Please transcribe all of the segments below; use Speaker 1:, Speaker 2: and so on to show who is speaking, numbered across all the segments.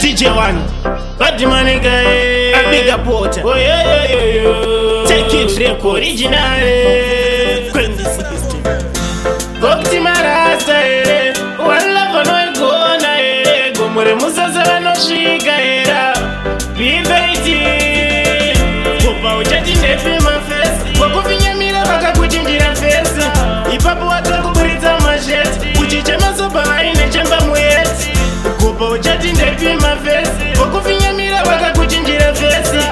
Speaker 1: DJ1, bad money guy, a bigger porter. Oh yeah. Take it rap original. Quindi si Gokti marasta wala vano igona gomore musaza vano shiga era bibeiti kupa uchaji nepe mafesi wakuvinyamira vakakuchinjira fesi ipapo watakuburitsa masheti uchichema soba vaine chemba muyeti kupa uchaji nepe mafesi wakuvinyamira vakakuchinjira fesi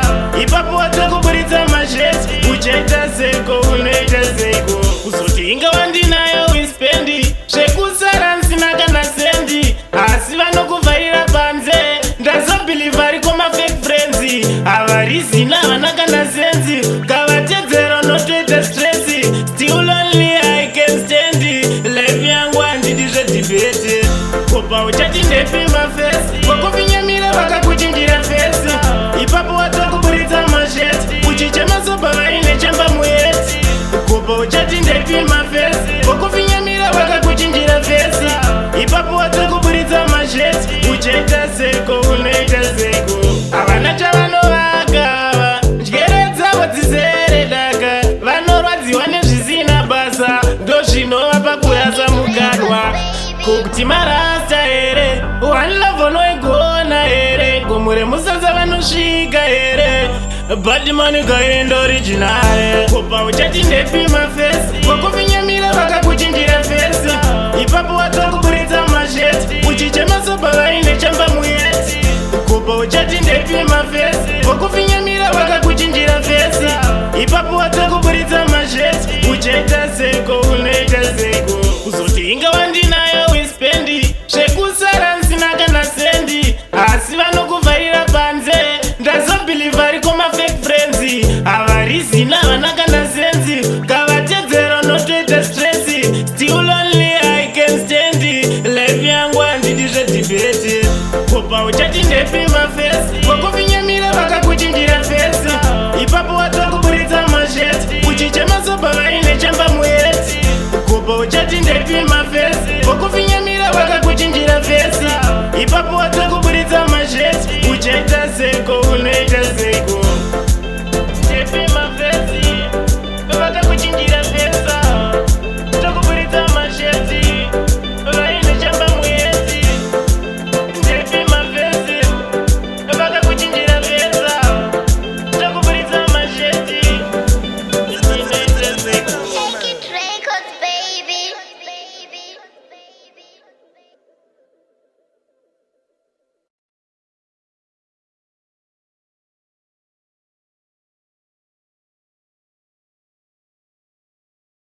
Speaker 1: ipapo watakuburitsa masheti uchaita seko unoita seko kuzoti inga wandinayo wispendi zvekusara nsina kana sendi asi vanokuvharira panze ndazobhilivhari komafake friends havarizina havana kana senzi kavatedzera unotoita stresi still only I can stand life yangu handidi zvedhibhete kopa uchati ndepe mafesi wakuvinyamira vakakuchinjira fesi ipapo watokuburitsa masheti uchichema soba vaine chemba muyeti kopa uchati ndepe mafesi wakuvinyamira vakakuchinjira fesi ipapo watokuburitsa masheti uchaita seko unoita seko havana chavanovaka njere dzavo dzizere daka vanorwadziwa nezvisina basa ndozvinovapa kurasa mukanwa kuti marasta here wanilavonoigona here gomure musadza vanosvika here badimani gairendo original kopa uchati ndepi mafesi wakuvinyamira vakakuchinjira fesi ipapo watokuburitsa masheti uchichema soba vaine chemba muyeti kopa uchati ndepi mafesi wakuvinyamira vakakuchinjira fesi ipapo watokuburitsa masheti uchaita seko unoita seko kuzoti inga wandinayo wispendi zvekusara nsina kana sendi asi vanokuvharira panze ndazobhilivhari komafake friends havarizina havana kana senzi kavatedzera unotoita stresi still only I can stand life yangu handidi zvedhibhete kopa uchati ndepe mafesi